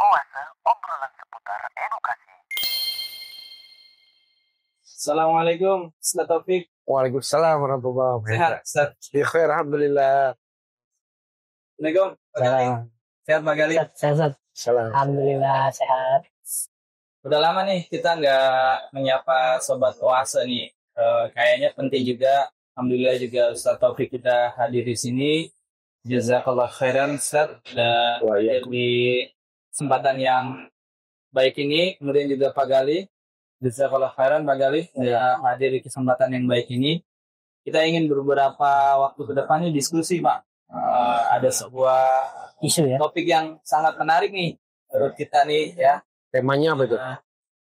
Oase, obrolan seputar edukasi. Assalamualaikum, Ustaz Taufik. Waalaikumsalam warahmatullahi wabarakatuh. Sehat, Ustaz. Bi khair, alhamdulillah. Assalamualaikum. Salam. Sehat, Pak Gali. Sehat. Salam. Alhamdulillah sehat. Udah lama nih kita nggak menyapa Sobat Oase nih. Kayaknya penting juga. Alhamdulillah juga Ustaz Taufik kita hadir di sini. Jazakallah khairan, Ustaz. Dan hadir di kesempatan yang baik ini. Kemudian juga Pak Gali. Jazakallah khairan, Pak Gali. Ya, hadir di kesempatan yang baik ini. Kita ingin beberapa waktu ke depan ini diskusi, Pak. Ada sebuah Isu ya. topik yang sangat menarik nih menurut kita nih ya. Temanya apa itu?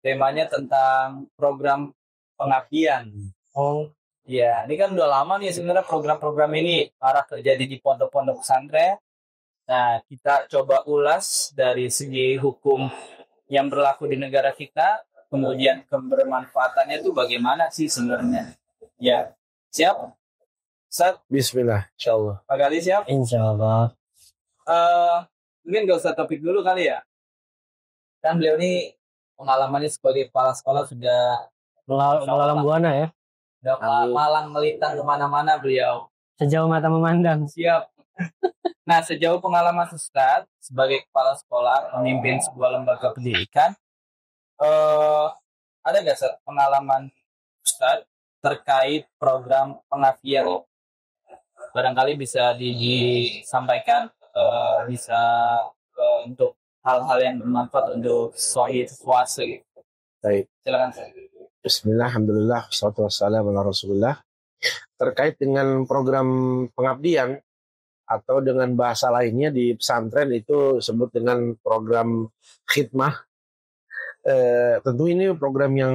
Temanya tentang program pengabdian. Oh, Ya, ini kan udah lama nih sebenarnya program-program ini arah terjadi di pondok-pondok pesantren. Nah, kita coba ulas dari segi hukum yang berlaku di negara kita, kemudian kebermanfaatannya itu bagaimana sih sebenarnya. Ya, siap? Ustaz, Bismillah, insyaallah. Pak Gali siap? insya Allah. Mungkin gak usah topik dulu kali ya. Kan beliau ini pengalamannya sebagai kepala sekolah sudah Melalang buana ya. malang melintang kemana-mana beliau. Sejauh mata memandang. Siap. Nah, sejauh pengalaman Ustaz sebagai kepala sekolah memimpin sebuah lembaga pendidikan, ada nggak Ustaz pengalaman Ustaz terkait program pengabdian? Barangkali bisa disampaikan, bisa untuk hal-hal yang bermanfaat untuk siswa. Baik. Silakan Ustaz. Bismillah, alhamdulillah, wassalatu wassalamu ala Rasulullah. Terkait dengan program pengabdian atau dengan bahasa lainnya di pesantren itu sebut dengan program khidmah. Tentu ini program yang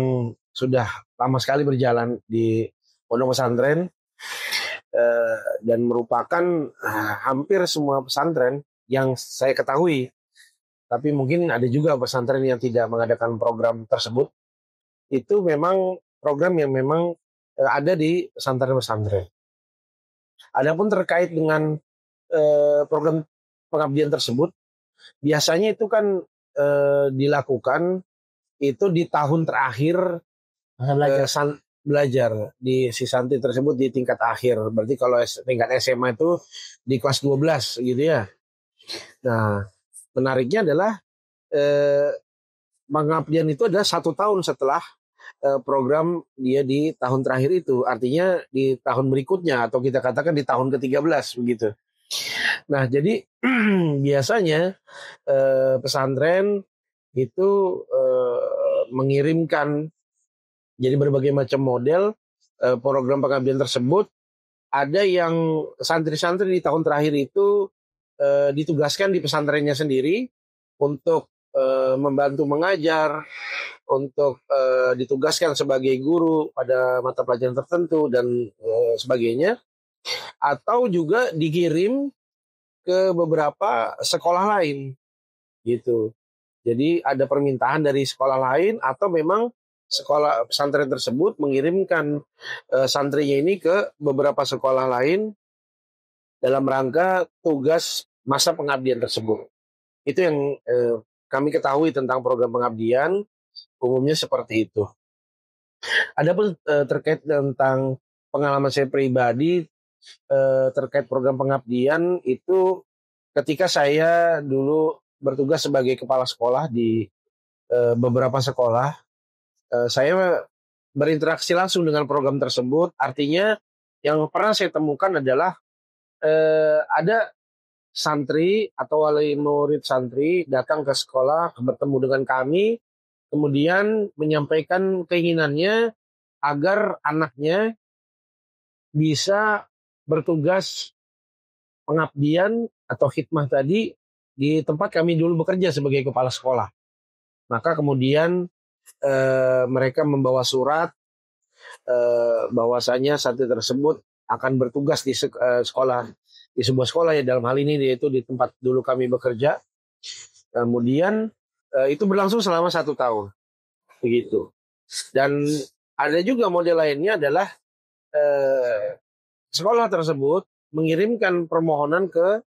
sudah lama sekali berjalan di pondok pesantren dan merupakan hampir semua pesantren yang saya ketahui. Tapi mungkin ada juga pesantren yang tidak mengadakan program tersebut. Itu memang program yang memang ada di pesantren-pesantren. Adapun terkait dengan program pengabdian tersebut, biasanya itu kan dilakukan itu di tahun terakhir belajar di si santri tersebut di tingkat akhir. Berarti kalau tingkat SMA itu di kelas 12 gitu ya. Nah, menariknya adalah pengabdian itu adalah 1 tahun setelah program dia di tahun terakhir itu. Artinya di tahun berikutnya atau kita katakan di tahun ke-13 begitu. Nah, jadi biasanya pesantren itu mengirimkan jadi berbagai macam model program pengabdian tersebut. Ada yang santri-santri di tahun terakhir itu ditugaskan di pesantrennya sendiri untuk membantu mengajar, untuk ditugaskan sebagai guru pada mata pelajaran tertentu dan sebagainya, atau juga dikirim ke beberapa sekolah lain gitu. Jadi ada permintaan dari sekolah lain atau memang sekolah pesantren tersebut mengirimkan santrinya ini ke beberapa sekolah lain dalam rangka tugas masa pengabdian tersebut. Itu yang kami ketahui tentang program pengabdian, umumnya seperti itu. Adapun terkait tentang pengalaman saya pribadi terkait program pengabdian itu ketika saya dulu bertugas sebagai kepala sekolah di beberapa sekolah, saya berinteraksi langsung dengan program tersebut. Artinya yang pernah saya temukan adalah ada santri atau wali murid santri datang ke sekolah bertemu dengan kami, kemudian menyampaikan keinginannya agar anaknya bisa bertugas pengabdian atau khidmah tadi di tempat kami dulu bekerja sebagai kepala sekolah. Maka kemudian mereka membawa surat bahwasanya santri tersebut akan bertugas di sekolah, di sebuah sekolah ya, dalam hal ini yaitu di tempat dulu kami bekerja. Kemudian itu berlangsung selama 1 tahun begitu. Dan ada juga model lainnya adalah sekolah tersebut mengirimkan permohonan ke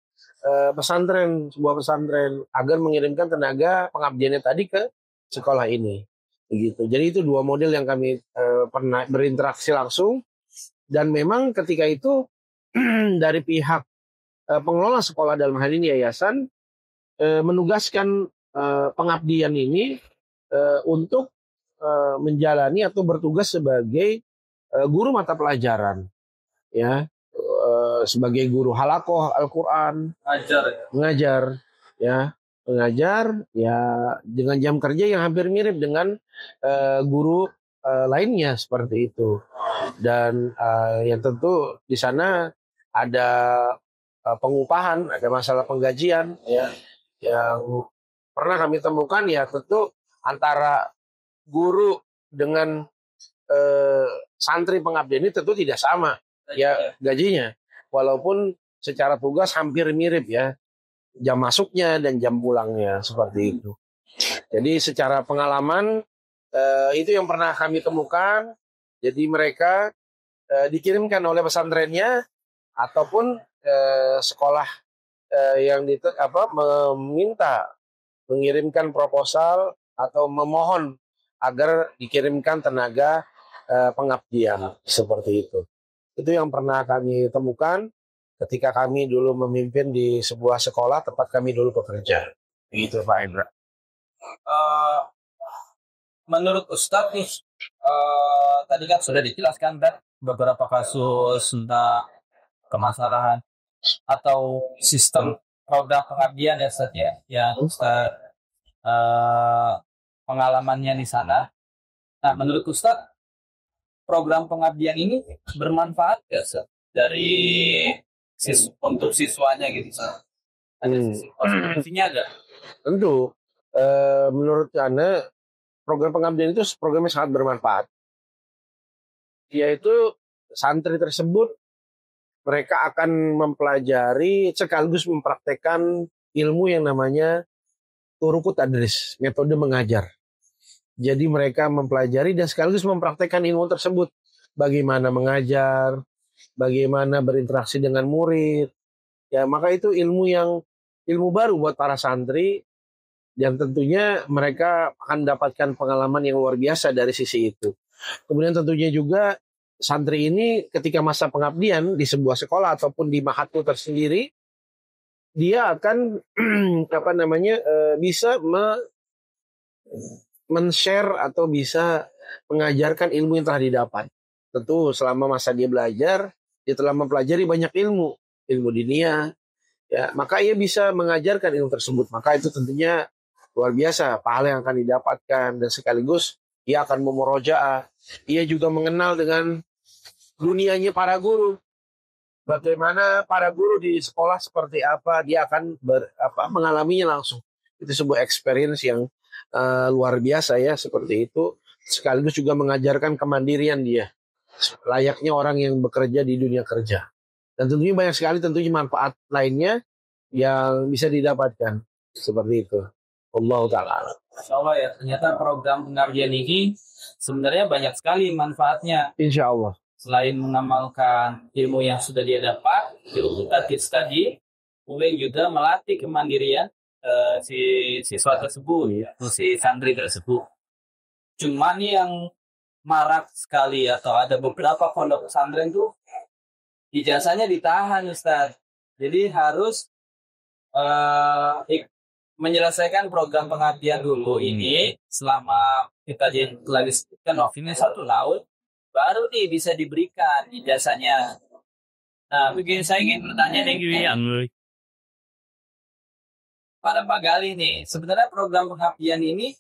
sebuah pesantren agar mengirimkan tenaga pengabdiannya tadi ke sekolah ini. Begitu. Jadi itu dua model yang kami pernah berinteraksi langsung, dan memang ketika itu dari pihak pengelola sekolah dalam hal ini yayasan menugaskan pengabdian ini untuk menjalani atau bertugas sebagai guru mata pelajaran, ya, sebagai guru halakoh Al-Quran, mengajar, ya, mengajar, ya, dengan jam kerja yang hampir mirip dengan guru lainnya seperti itu. Dan yang tentu di sana ada pengupahan, ada masalah penggajian, ya, yang pernah kami temukan, ya tentu antara guru dengan santri pengabdian ini tentu tidak sama, ya, gajinya, walaupun secara tugas hampir mirip, ya, jam masuknya dan jam pulangnya seperti itu. Jadi secara pengalaman itu yang pernah kami temukan. Jadi mereka dikirimkan oleh pesantrennya ataupun sekolah yang meminta mengirimkan proposal atau memohon agar dikirimkan tenaga pengabdian seperti itu. Itu yang pernah kami temukan ketika kami dulu memimpin di sebuah sekolah tempat kami dulu bekerja. Begitu Pak Indra. Menurut Ustadz nih, tadi kan sudah dijelaskan dan beberapa kasus tentang kemasalahan atau sistem program pengabdian ya Ustadz, ya, yang Ustadz pengalamannya di sana. Nah, menurut Ustadz, program pengabdian ini bermanfaat nggak Ustadz dari untuk siswanya gitu Ustadz? Ada sisi positifnya nggak? Tentu, menurut Anda program pengabdian itu programnya sangat bermanfaat. Yaitu santri tersebut mereka akan mempelajari sekaligus mempraktekkan ilmu yang namanya turuku tadris, metode mengajar. Jadi mereka mempelajari dan sekaligus mempraktekkan ilmu tersebut. Bagaimana mengajar, bagaimana berinteraksi dengan murid. Ya, maka itu ilmu baru buat para santri. Dan tentunya mereka akan mendapatkan pengalaman yang luar biasa dari sisi itu. Kemudian tentunya juga santri ini ketika masa pengabdian di sebuah sekolah ataupun di mahatku tersendiri, dia akan bisa men-share atau bisa mengajarkan ilmu yang telah didapat. Tentu selama masa dia belajar, dia telah mempelajari banyak ilmu dunia, ya, maka ia bisa mengajarkan ilmu tersebut. Maka itu tentunya luar biasa pahala yang akan didapatkan, dan sekaligus ia akan memurojaah. Ia juga mengenal dengan dunianya para guru. Bagaimana para guru di sekolah seperti apa, dia akan mengalaminya langsung. Itu sebuah experience yang luar biasa, ya, seperti itu. Sekaligus juga mengajarkan kemandirian dia, layaknya orang yang bekerja di dunia kerja. Dan tentunya banyak sekali tentunya manfaat lainnya yang bisa didapatkan seperti itu. Allah Ta'ala. Insya Allah, ya, ternyata program pengabdian ini sebenarnya banyak sekali manfaatnya. Insya Allah. Selain mengamalkan ilmu yang sudah dia dapat, ilmu tadi, kemudian juga melatih kemandirian si siswa tersebut, ya, si santri tersebut. Cuman yang marak sekali atau ada beberapa pondok pesantren tuh ijazahnya ditahan, Ustaz. Jadi harus menyelesaikan program pengabdian dulu ini selama kita lagi sebutkan ini 1 tahun, baru nih bisa diberikan ijazahnya. Nah, begini saya ingin bertanya nih, pada Pak Galih nih, sebenarnya program pengabdian ini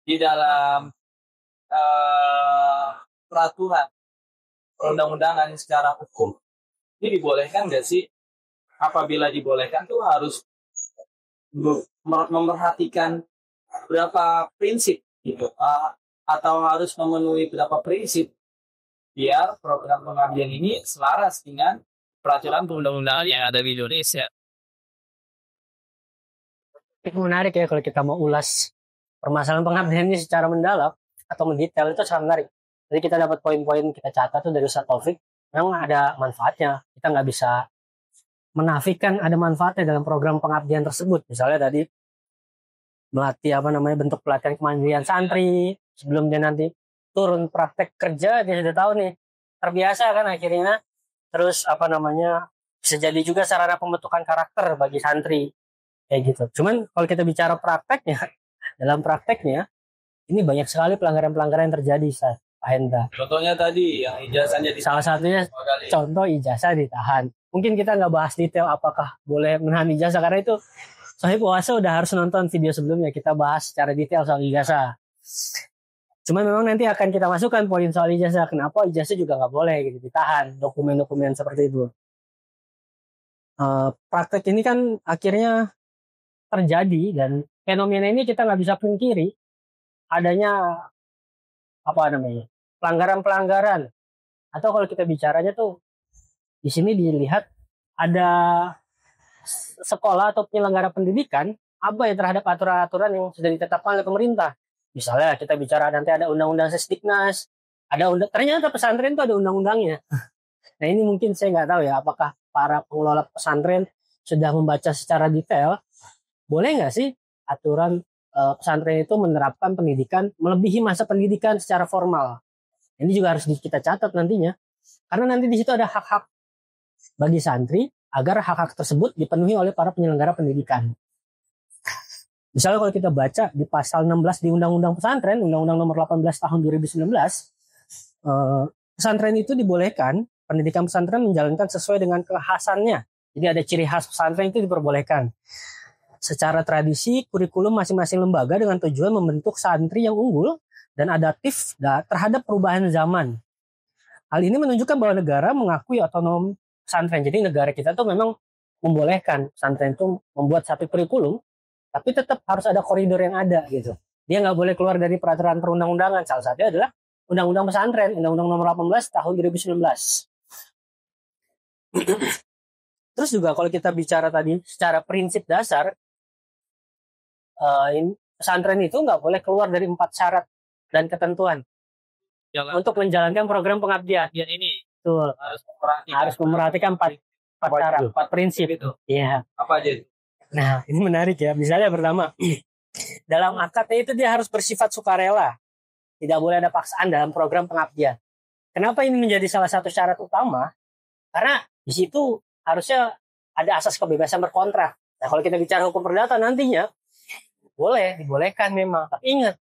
di dalam peraturan undang-undangan secara hukum ini dibolehkan nggak sih? Apabila dibolehkan tuh harus memperhatikan berapa prinsip gitu, atau harus memenuhi berapa prinsip biar program pengabdian ini selaras dengan peraturan perundang-undangan yang ada di Indonesia. Menarik ya kalau kita mau ulas permasalahan pengabdian ini secara mendalam atau mendetail, itu sangat menarik. Jadi kita dapat poin-poin, kita catat tuh dari Ustaz Taufik, memang ada manfaatnya. Kita nggak bisa menafikan ada manfaatnya dalam program pengabdian tersebut. Misalnya tadi melatih bentuk pelatihan kemandirian santri, sebelum dia nanti turun praktek kerja dia sudah tahu nih, terbiasa kan akhirnya. Terus bisa jadi juga sarana pembentukan karakter bagi santri kayak gitu. Cuman kalau kita bicara prakteknya, dalam prakteknya ini banyak sekali pelanggaran-pelanggaran yang terjadi, Pak Hendra. Contohnya tadi yang ijazahnya Salah satunya contoh ijazah ditahan. Mungkin kita nggak bahas detail apakah boleh menahan ijazah, karena itu Sohib Oase udah harus nonton video sebelumnya, kita bahas secara detail soal ijazah. Cuma memang nanti akan kita masukkan poin soal ijazah, kenapa ijazah juga nggak boleh gitu ditahan, dokumen-dokumen seperti itu. Praktek ini kan akhirnya terjadi, dan fenomena ini kita nggak bisa pungkiri adanya pelanggaran-pelanggaran. Atau kalau kita bicaranya tuh di sini dilihat ada sekolah atau penyelenggara pendidikan abai terhadap aturan-aturan yang sudah ditetapkan oleh pemerintah. Misalnya kita bicara nanti ada undang-undang Sesdiknas, ternyata pesantren itu ada undang-undangnya. Nah ini mungkin saya nggak tahu ya, apakah para pengelola pesantren sudah membaca secara detail, boleh nggak sih aturan pesantren itu menerapkan pendidikan melebihi masa pendidikan secara formal. Ini juga harus kita catat nantinya, karena nanti di situ ada hak-hak bagi santri agar hak-hak tersebut dipenuhi oleh para penyelenggara pendidikan. Misalnya kalau kita baca di pasal 16 di Undang-Undang Pesantren, Undang-Undang Nomor 18 Tahun 2019, pesantren itu dibolehkan, pendidikan pesantren menjalankan sesuai dengan kekhasannya. Jadi ada ciri khas pesantren itu diperbolehkan. Secara tradisi, kurikulum masing-masing lembaga dengan tujuan membentuk santri yang unggul dan adaptif terhadap perubahan zaman. Hal ini menunjukkan bahwa negara mengakui otonom pesantren. Jadi negara kita tuh memang membolehkan pesantren itu membuat satu kurikulum, tapi tetap harus ada koridor yang ada gitu. Dia nggak boleh keluar dari peraturan perundang-undangan. Salah satunya adalah Undang-Undang Pesantren, Undang-Undang Nomor 18 Tahun 2019. Terus juga kalau kita bicara tadi secara prinsip dasar, pesantren itu nggak boleh keluar dari 4 syarat dan ketentuan untuk menjalankan program pengabdian. Ya ini Betul. Harus memerhatikan 4 syarat, 4 prinsip itu. Iya. Apa aja itu? Nah, ini menarik ya. Misalnya pertama, dalam akadnya itu dia harus bersifat sukarela. Tidak boleh ada paksaan dalam program pengabdian. Kenapa ini menjadi salah satu syarat utama? Karena di situ harusnya ada asas kebebasan berkontrak. Nah, kalau kita bicara hukum perdata nantinya, dibolehkan memang. Tapi ingat,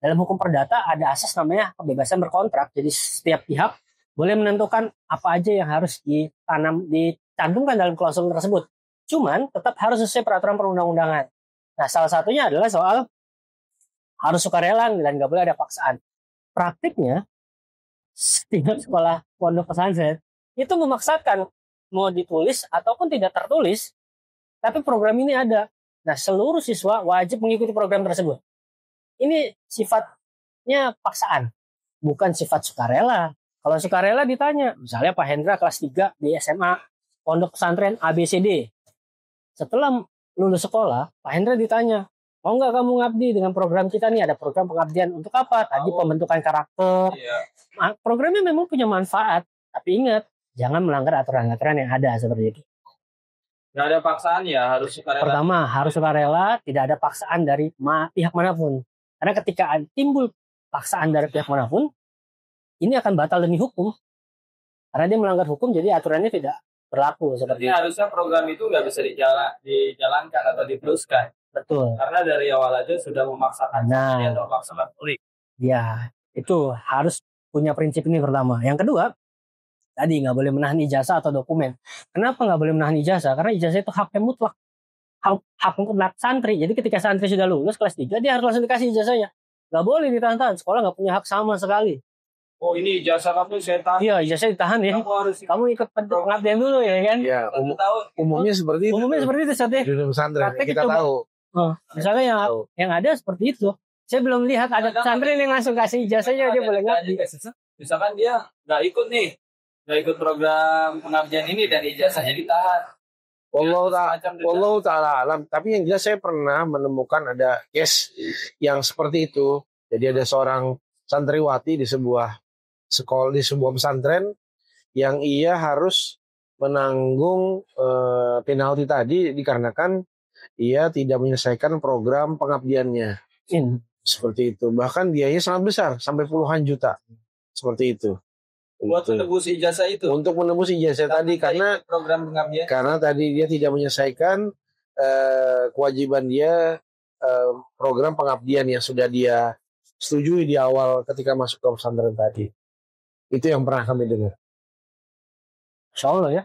dalam hukum perdata ada asas namanya kebebasan berkontrak. Jadi setiap pihak boleh menentukan apa aja yang harus dicantumkan dalam klausul tersebut. Cuman tetap harus sesuai peraturan perundang-undangan. Nah, salah satunya adalah soal harus sukarela dan nggak boleh ada paksaan. Praktiknya, setiap sekolah pondok pesantren itu memaksakan mau ditulis ataupun tidak tertulis, tapi program ini ada. Nah, seluruh siswa wajib mengikuti program tersebut. Ini sifatnya paksaan, bukan sifat sukarela. Kalau sukarela ditanya, misalnya Pak Hendra kelas 3 di SMA pondok pesantren ABCD. Setelah lulus sekolah, Pak Hendra ditanya, mau nggak kamu ngabdi dengan program kita nih? Ada program pengabdian untuk apa? Tadi pembentukan karakter. Iya. Programnya memang punya manfaat, tapi ingat, jangan melanggar aturan-aturan yang ada seperti itu. Nggak ada paksaan ya, harus sukarela. Pertama, harus sukarela, tidak ada paksaan dari pihak manapun. Karena ketika timbul paksaan dari pihak manapun, ini akan batal demi hukum. Karena dia melanggar hukum, jadi aturannya tidak berlaku seperti itu. Harusnya program itu nggak bisa dijalankan atau diteruskan. Betul. Karena dari awal aja sudah memaksakan. Atau memaksakan kulit. Ya, itu harus punya prinsip ini pertama. Yang kedua, tadi nggak boleh menahan ijazah atau dokumen. Kenapa nggak boleh menahan ijazah? Karena ijazah itu hak yang mutlak. Hak mutlak santri. Jadi ketika santri sudah lulus kelas 3, dia harus langsung dikasih ijazahnya. Nggak boleh ditahan. Sekolah nggak punya hak sama sekali. Oh, ini ijazah kamu saya tahan. Iya, ijazah ditahan ya. Kamu ikut pengabdian dulu ya kan? Iya, umumnya seperti itu. Umumnya seperti itu, Sate. Di pesantren kita tahu. Misalnya yang ada seperti itu. Saya belum lihat ada pesantren yang langsung kasih ijazahnya dia boleh ngabdi. Misalkan dia nggak ikut program pengabdian ini dan ijazahnya ditahan. Allah ta'ala alam. Tapi yang jelas saya pernah menemukan ada case yang seperti itu. Jadi ada seorang santriwati di sebuah sekolah, di sebuah pesantren yang ia harus menanggung penalti tadi dikarenakan ia tidak menyelesaikan program pengabdiannya. Seperti itu. Bahkan biayanya sangat besar, sampai puluhan juta. Seperti itu. Buat menebus ijazah itu. Untuk menebus ijazah tadi karena program pengabdian. Karena tadi dia tidak menyelesaikan kewajiban dia program pengabdian yang sudah dia setujui di awal ketika masuk ke pesantren tadi. Itu yang pernah kami dengar. Insya Allah ya.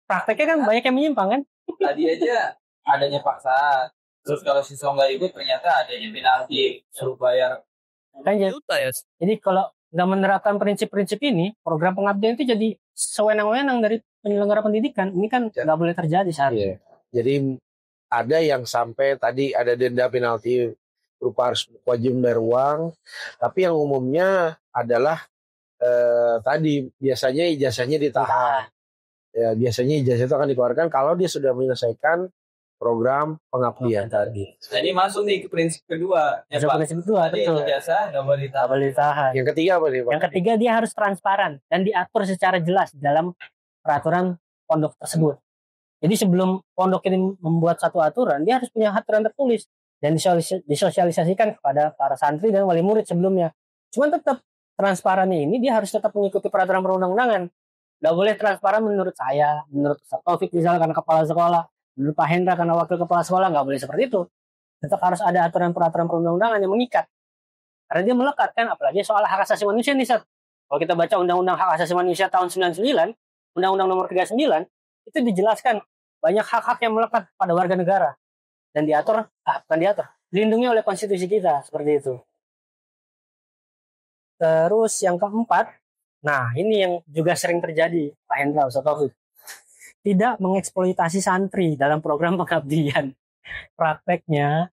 Prakteknya kan banyak yang menyimpang kan. Tadi aja adanya paksaan. Terus kalau siswa nggak ikut ternyata adanya penalti, suruh bayar Kan juta ya. Jadi kalau nggak menerapkan prinsip-prinsip ini, program pengabdian itu jadi sewenang-wenang dari penyelenggara pendidikan. Ini kan nggak boleh terjadi seharusnya. Jadi ada yang sampai tadi ada denda penalti berupa harus wajib membayar uang, tapi yang umumnya adalah tadi biasanya ijazahnya ditahan. Ya, biasanya ijazah itu akan dikeluarkan kalau dia sudah menyelesaikan program pengabdian tadi. Jadi masuk nih ke prinsip kedua. Ya, Masuk Pak. prinsip kedua, Tadi betul. ijazah nggak boleh Nggak boleh ditahan. Yang ketiga apa nih, Pak? Yang ketiga dia harus transparan dan diatur secara jelas dalam peraturan pondok tersebut. Jadi sebelum pondok ini membuat satu aturan, dia harus punya aturan tertulis dan disosialisasikan kepada para santri dan wali murid sebelumnya. Cuman tetap transparannya ini dia harus tetap mengikuti peraturan perundang-undangan. Nggak boleh transparan menurut saya, menurut Ustaz Taufik misalnya karena kepala sekolah, menurut Pak Hendra karena wakil kepala sekolah, nggak boleh seperti itu. Tetap harus ada aturan peraturan perundang-undangan yang mengikat. Karena dia melekat kan, apalagi soal hak asasi manusia nih, Sat. Kalau kita baca Undang-Undang Hak Asasi Manusia tahun 99, Undang-Undang Nomor 39, itu dijelaskan banyak hak-hak yang melekat pada warga negara dan dilindungi oleh konstitusi kita seperti itu. Terus yang keempat, nah ini yang juga sering terjadi, Pak Hendra, Ustaz Taufik. Tidak mengeksploitasi santri dalam program pengabdian. Prakteknya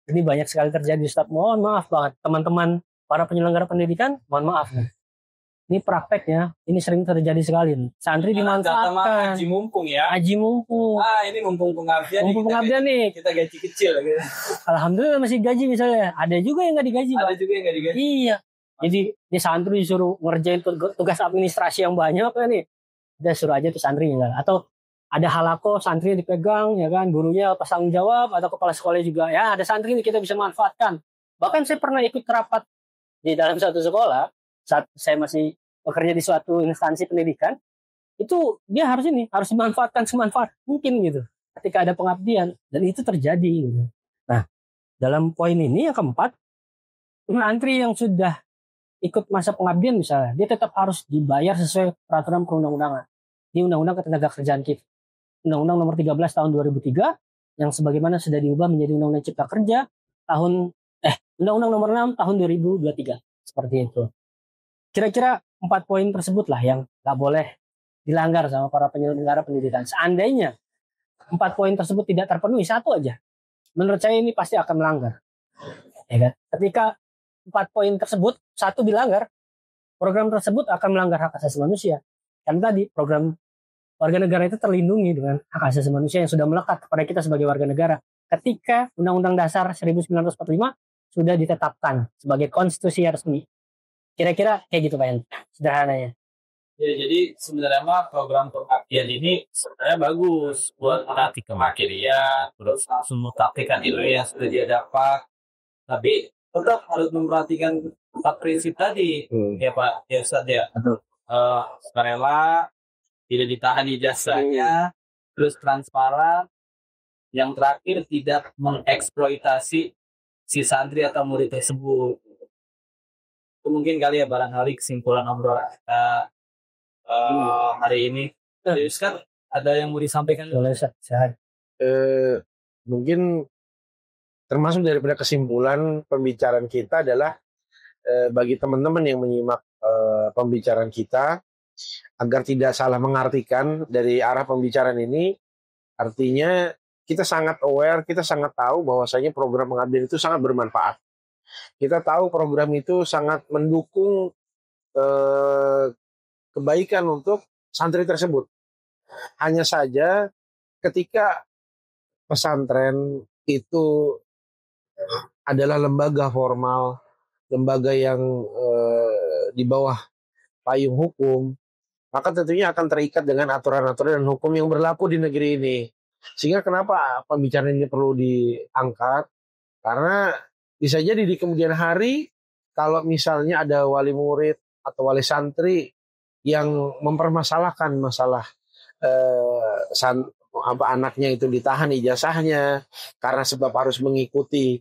ini banyak sekali terjadi, Ustaz. Mohon maaf banget teman-teman para penyelenggara pendidikan, mohon maaf nih. Ini prakteknya, ini sering terjadi sekali. Santri dimanfaatkan. Haji mumpung ya. Haji mumpung. Ini mumpung pengabdian. Mumpung pengabdian nih. Kita gaji kecil. Gitu. Alhamdulillah masih gaji misalnya. Ada juga yang nggak digaji. Ada juga yang nggak digaji. Iya. Jadi di santri disuruh ngerjain tugas administrasi yang banyak kan nih. Udah suruh aja tuh santri misalnya. Atau ada halako santri dipegang ya kan, gurunya pas tanggung jawab atau kepala sekolah juga. Ya ada santri ini kita bisa manfaatkan. Bahkan saya pernah ikut rapat di dalam satu sekolah saat saya masih bekerja di suatu instansi pendidikan, itu dia harus dimanfaatkan semanfaat mungkin gitu ketika ada pengabdian, dan itu terjadi gitu. Nah, dalam poin ini yang keempat, santri yang sudah ikut masa pengabdian misalnya, dia tetap harus dibayar sesuai peraturan perundang-undangan di Undang-Undang Ketenagakerjaan kita, Undang-Undang Nomor 13 tahun 2003 yang sebagaimana sudah diubah menjadi Undang-Undang Cipta Kerja Undang-Undang Nomor 6 tahun 2023 seperti itu. Kira-kira 4 poin tersebut lah yang nggak boleh dilanggar sama para penyelenggara pendidikan. Seandainya 4 poin tersebut tidak terpenuhi, satu aja, menurut saya ini pasti akan melanggar. Ya kan? Ketika 4 poin tersebut satu dilanggar, program tersebut akan melanggar hak asasi manusia. Karena tadi program warga negara itu terlindungi dengan hak asasi manusia yang sudah melekat kepada kita sebagai warga negara. Ketika Undang-Undang Dasar 1945 sudah ditetapkan sebagai konstitusi resmi. Kira-kira kayak gitu Pak Yan, sederhananya. Ya, jadi sebenarnya mah program pengabdian ini sebenarnya bagus buat melatih kemakirian, terus semua praktikan ilmu yang sudah dia dapat. Tapi tetap harus memperhatikan 4 prinsip tadi, ya Pak, ya Ustaz ya. Sukarela, tidak ditahan ijazahnya, terus transparan. Yang terakhir tidak mengeksploitasi si santri atau murid tersebut. Mungkin kali ya barangkali kesimpulan obrolan kita hari ini. Jadi Ustaz, ada yang mau disampaikan? Boleh Ustaz. Mungkin termasuk daripada kesimpulan pembicaraan kita adalah bagi teman-teman yang menyimak pembicaraan kita agar tidak salah mengartikan dari arah pembicaraan ini, artinya kita sangat aware, kita sangat tahu bahwasanya program pengabdian itu sangat bermanfaat. Kita tahu program itu sangat mendukung kebaikan untuk santri tersebut. Hanya saja ketika pesantren itu adalah lembaga formal, lembaga yang di bawah payung hukum, maka tentunya akan terikat dengan aturan-aturan dan hukum yang berlaku di negeri ini. Sehingga kenapa pembicaraan ini perlu diangkat? Karena bisa jadi di kemudian hari kalau misalnya ada wali murid atau wali santri yang mempermasalahkan masalah anaknya itu ditahan ijazahnya karena sebab harus mengikuti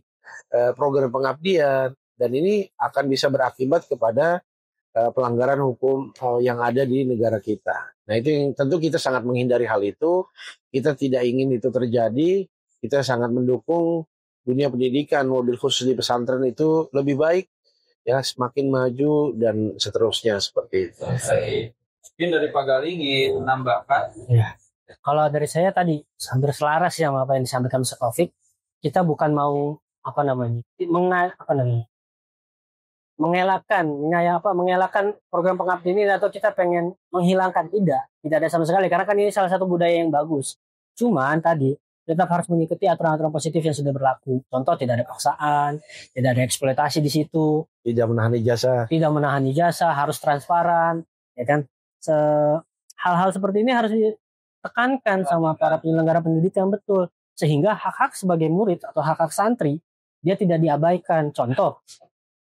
program pengabdian, dan ini akan bisa berakibat kepada pelanggaran hukum yang ada di negara kita. Nah, itu yang tentu kita sangat menghindari hal itu. Kita tidak ingin itu terjadi. Kita sangat mendukung dunia pendidikan, mobil khusus di pesantren itu lebih baik, ya, semakin maju dan seterusnya seperti itu. Mungkin dari Pak Gali ingin menambahkan. Ya. Kalau dari saya tadi hampir selaras ya sama apa yang disampaikan Ustaz Taufik. Kita bukan mau mengelakkan program pengabdian ini atau kita pengen menghilangkan, tidak ada sama sekali, karena kan ini salah satu budaya yang bagus. Cuman tadi tetap harus mengikuti aturan-aturan positif yang sudah berlaku. Contoh, tidak ada paksaan, tidak ada eksploitasi di situ, Tidak menahan ijazah, harus transparan, ya kan? Hal-hal seperti ini harus ditekankan sama para penyelenggara pendidikan, betul, sehingga hak-hak sebagai murid atau hak-hak santri dia tidak diabaikan. Contoh,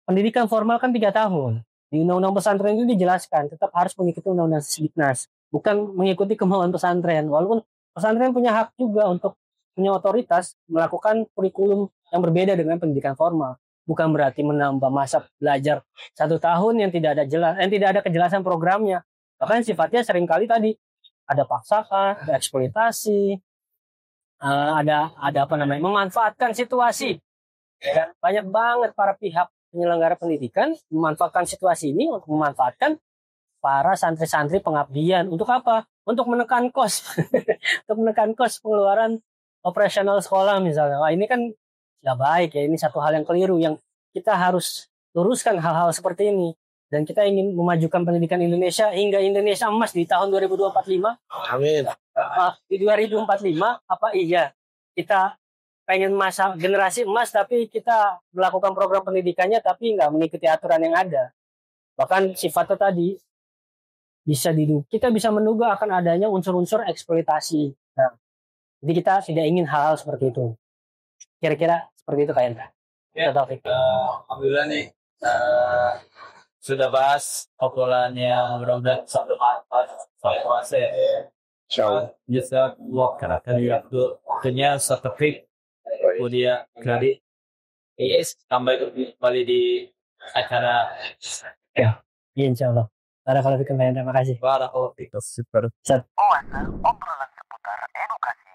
pendidikan formal kan 3 tahun. Di undang-undang pesantren itu dijelaskan tetap harus mengikuti undang-undang Sisdiknas, bukan mengikuti kemauan pesantren. Walaupun pesantren punya hak juga untuk punya otoritas melakukan kurikulum yang berbeda dengan pendidikan formal. Bukan berarti menambah masa belajar 1 tahun yang tidak ada kejelasan programnya. Bahkan sifatnya seringkali tadi ada paksaan, ada eksploitasi, ada memanfaatkan situasi. Ya, banyak banget para pihak penyelenggara pendidikan memanfaatkan situasi ini untuk memanfaatkan para santri-santri pengabdian. Untuk apa? Untuk menekan kos. Untuk menekan kos pengeluaran operasional sekolah misalnya. Wah, ini kan nggak baik ya. Ini satu hal yang keliru yang kita harus luruskan hal-hal seperti ini. Dan kita ingin memajukan pendidikan Indonesia hingga Indonesia emas di tahun 2045. Amin. Di 2045, apa iya kita pengen masa generasi emas tapi kita melakukan program pendidikannya tapi nggak mengikuti aturan yang ada. Bahkan sifatnya tadi kita bisa menduga akan adanya unsur-unsur eksploitasi. Nah, jadi kita tidak ingin hal-hal seperti itu. Kira-kira seperti itu kayaknya. Ya, alhamdulillah nih sudah bahas obrolannya, mudah-mudahan satu manfaat soal puasa ya. Insyaallah. Jazakallah khairan. Waktunya satu topik. Kemudian kali sampai kembali di acara Ya, insyaallah. Barakallahu fikum, terima kasih. Barakallahu fikum. Super. Oase obrolan seputar edukasi.